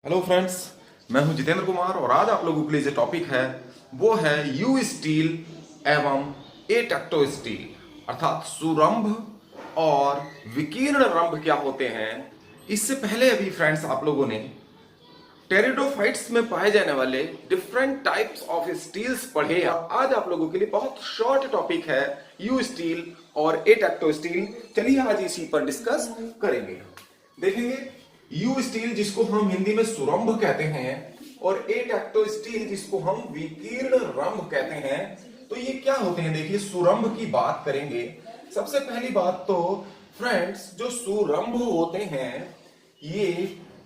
Hello friends, मैं हूं जितेंद्र कुमार और आज आप लोगों के लिए जो टॉपिक है वो है यू स्टील एवं एटेक्टो स्टील अर्थात सुरंभ और विकीर्ण रंभ क्या होते हैं। इससे पहले अभी फ्रेंड्स आप लोगों ने टेरिडोफाइट्स में पाए जाने वाले डिफरेंट टाइप्स ऑफ स्टील्स पढ़े। आज आप लोगों के लिए बहुत शॉर्ट टॉपिक है यू स्टील और एटेक्टो स्टील। चलिए आज इसी पर डिस्कस करेंगे। देखेंगे यू स्टील जिसको हम हिंदी में सुरंभ कहते हैं और एटेक्टो स्टील जिसको हम विकीर्ण रंभ कहते हैं। तो ये क्या होते हैं, देखिए सुरंभ की बात करेंगे। सबसे पहली बात तो फ्रेंड्स जो सुरंभ होते हैं ये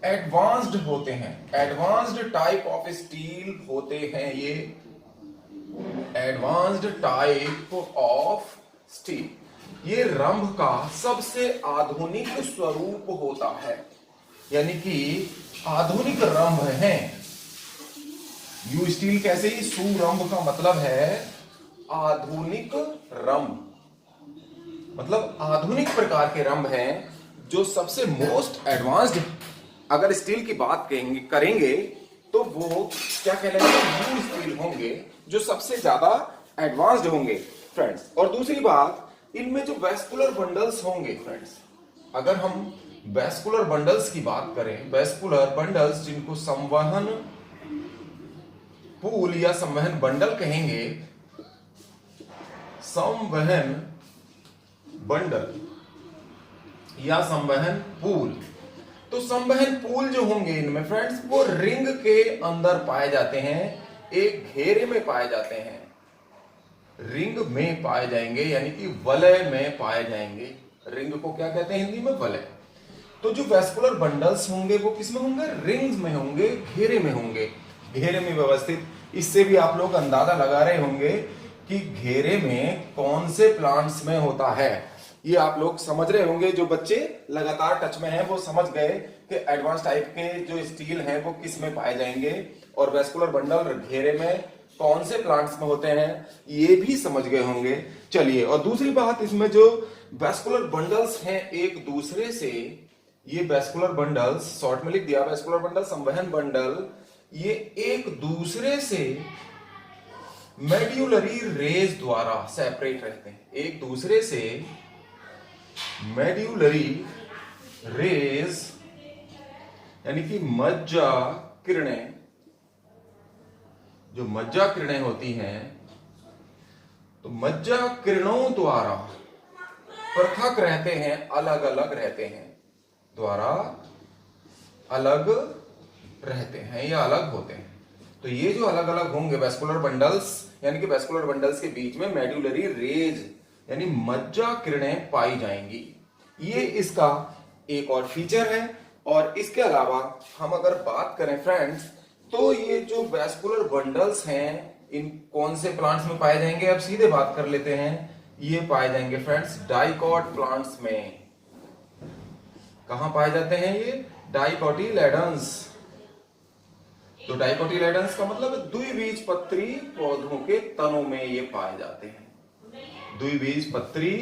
एडवांस्ड होते हैं, एडवांस्ड टाइप ऑफ स्टील होते हैं। ये एडवांस्ड टाइप ऑफ स्टील ये रंभ का सबसे आधुनिक स्वरूप होता है, यानी कि आधुनिक रंभ है। यू स्टील कैसे ही सुरंभ का मतलब है आधुनिक रंभ, मतलब आधुनिक प्रकार के रंभ हैं जो सबसे मोस्ट एडवांस्ड अगर स्टील की बात करेंगे तो वो क्या कहलाएंगे, यू स्टील होंगे जो सबसे ज्यादा एडवांस्ड होंगे फ्रेंड्स। और दूसरी बात इनमें जो वैस्कुलर बंडल्स होंगे फ्रेंड्स, अगर हम वैस्कुलर बंडल्स की बात करें, वैस्कुलर बंडल्स जिनको संवहन पूल या संवहन बंडल कहेंगे, संवहन बंडल या संवहन पूल। तो संवहन पूल जो होंगे इनमें फ्रेंड्स वो रिंग के अंदर पाए जाते हैं, एक घेरे में पाए जाते हैं, रिंग में पाए जाएंगे, यानी कि वलय में पाए जाएंगे। रिंग को क्या कहते हैं हिंदी में, वलय। तो जो वैस्कुलर बंडल्स होंगे वो किसमें होंगे, रिंग्स में होंगे, घेरे में होंगे, घेरे में व्यवस्थित। इससे भी आप लोग अंदाजा लगा रहे होंगे कि घेरे में कौन से प्लांट्स में होता है। ये आप लोग समझ रहे होंगे, जो बच्चे लगातार टच में हैं वो समझ गए कि एडवांस टाइप के जो स्टील हैं वो किस में पाए जाएंगे और वैस्कुलर बंडल घेरे में कौन से प्लांट्स में होते हैं ये भी समझ गए होंगे। चलिए, और दूसरी बात इसमें जो वैस्कुलर बंडल्स हैं एक दूसरे से, ये वैस्कुलर बंडल्स शॉर्ट में लिख दिया, वैस्कुलर बंडल संवहन बंडल ये एक दूसरे से मेड्यूलरी रेज द्वारा सेपरेट रहते हैं, एक दूसरे से मेड्यूलरी रेज यानी कि मज्जा किरणें, जो मज्जा किरणें होती हैं तो मज्जा किरणों द्वारा पृथक रहते हैं, अलग अलग रहते हैं, द्वारा अलग रहते हैं या अलग होते हैं। तो ये जो अलग अलग होंगे वैस्कुलर बंडल्स, यानी कि वैस्कुलर बंडल्स के बीच में मेड्यूलरी रेज यानी मज्जा किरणें पाई जाएंगी। ये इसका एक और फीचर है। और इसके अलावा हम अगर बात करें फ्रेंड्स तो ये जो वैस्कुलर बंडल्स हैं इन कौन से प्लांट्स में पाए जाएंगे, अब सीधे बात कर लेते हैं। ये पाए जाएंगे फ्रेंड्स डाइकॉट प्लांट्स में। कहां पाए जाते हैं ये, डाइकोटिलेडन्स। तो डाइकोटिलेडन्स का मतलब द्विबीजपत्री पौधों के तनों में ये पाए जाते हैं, द्विबीजपत्री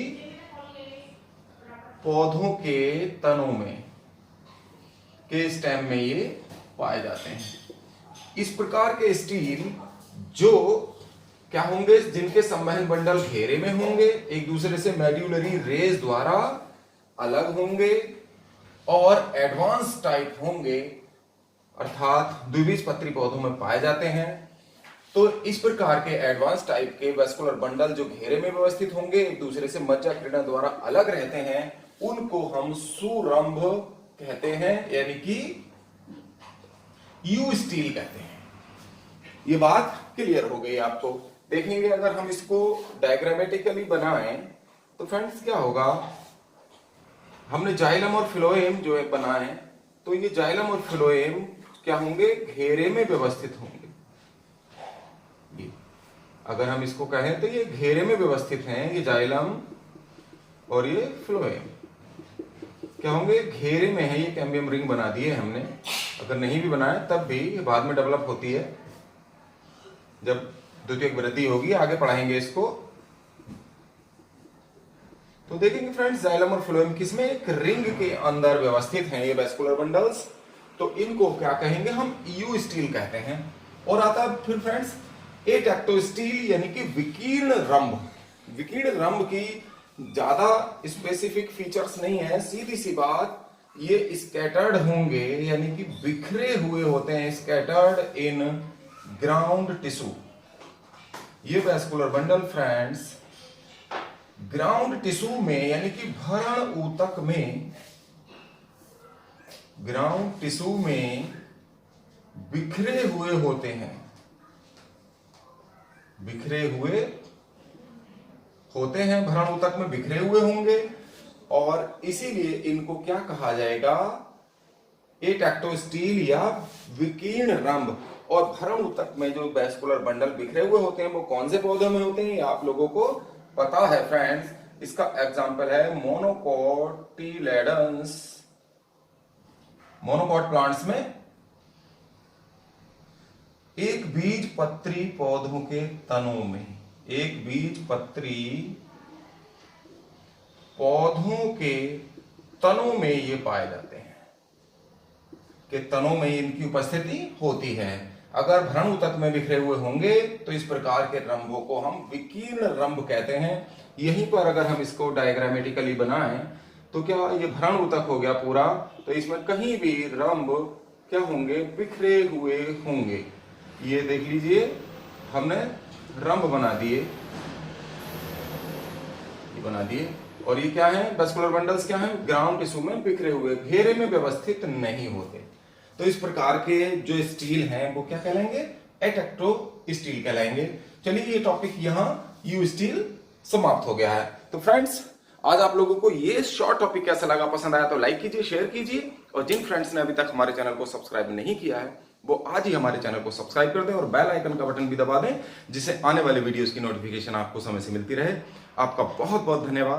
पौधों के तनों में के स्टेम में ये पाए जाते हैं। इस प्रकार के स्टील जो क्या होंगे, जिनके संवहन बंडल घेरे में होंगे, एक दूसरे से मेड्यूलरी रेज द्वारा अलग होंगे और एडवांस टाइप होंगे, अर्थात द्विबीजपत्री पौधों में पाए जाते हैं। तो इस प्रकार के एडवांस टाइप के वैस्कुलर बंडल जो घेरे में व्यवस्थित होंगे, एक दूसरे से मज्जा किरणों द्वारा अलग रहते हैं, उनको हम सुरंभ कहते हैं, यानी कि यू स्टील कहते हैं। ये बात क्लियर हो गई आपको। देखेंगे अगर हम इसको डायग्रामेटिकली बनाएं तो फ्रेंड्स क्या होगा, हमने जाइलम और फिलोएम जो है बनाए, तो ये जाइलम और फिलोएम क्या होंगे, घेरे में व्यवस्थित होंगे। ये अगर हम इसको कहें तो ये घेरे में व्यवस्थित हैं, ये जाइलम और ये फिलोएम क्या होंगे, घेरे में है। ये कैम्बियम रिंग बना दी है हमने, अगर नहीं भी बनाए तब भी ये बाद में डेवलप होती है, जब द्वितीयक वृद्धि होगी आगे पढ़ाएंगे इसको। तो देखेंगे फ्रेंड्स जाइलम और फिलोएम किसमें, एक रिंग के अंदर व्यवस्थित हैं ये वैस्कुलर बंडल्स। तो इनको क्या कहेंगे हम, यू स्टील कहते हैं। और आता है फिर फ्रेंड्स एटेक्टो स्टील यानी कि विकीर्ण रंभ। विकीर्ण रंभ की ज्यादा स्पेसिफिक फीचर्स नहीं है, सीधी सी बात, ये स्कैटर्ड होंगे यानी कि बिखरे हुए होते हैं, स्कैटर्ड इन ग्राउंड टिश्यू। ये vascular bundle friends ground tissue में यानी कि भरण ऊतक में, ग्राउंड टिश्यू में बिखरे हुए होते हैं, बिखरे हुए होते हैं, भरण ऊतक में बिखरे हुए होंगे और इसीलिए इनको क्या कहा जाएगा, एटेक्टो स्टील या विकीर्ण रंभ। और भरण ऊतक में जो वैस्कुलर बंडल बिखरे हुए होते हैं वो कौन से पौधों में होते हैं, आप लोगों को पता है फ्रेंड्स। इसका एग्जांपल है मोनोकोटिलेडन्स, मोनोकोट प्लांट्स में एक बीज पत्री पौधों के तनों में, एक बीज पत्री पौधों के तनों में ये पाए जाते हैं, कि तनों में इनकी उपस्थिति होती है। अगर भ्रण ऊतक में बिखरे हुए होंगे तो इस प्रकार के रंभों को हम विकीर्ण रंभ कहते हैं। यहीं पर अगर हम इसको डायग्रामेटिकली बनाएं तो क्या ये भ्रण ऊतक हो गया पूरा, तो इसमें कहीं भी रंभ क्या होंगे, बिखरे हुए होंगे। ये देख लीजिए हमने रंभ बना दिए, ये बना दिए, और ये क्या है, वैस्कुलर बंडल्स क्या है, ग्राउंड टिश्यू में बिखरे हुए, घेरे में व्यवस्थित नहीं होते। तो इस प्रकार के जो स्टील हैं वो क्या कहलाएंगे, एटेक्टो स्टील कहलाएंगे। चलिए ये टॉपिक यहाँ यू स्टील समाप्त हो गया है। तो फ्रेंड्स आज आप लोगों को ये शॉर्ट टॉपिक कैसा लगा, पसंद आया तो लाइक कीजिए, शेयर कीजिए, और जिन फ्रेंड्स ने अभी तक हमारे चैनल को सब्सक्राइब नहीं किया है वो आज ही हमारे चैनल को सब्सक्राइब कर दें और बेल आइकन का बटन भी दबा दें, जिससे आने वाले वीडियोस की नोटिफिकेशन आपको समय से मिलती रहे। आपका बहुत बहुत धन्यवाद।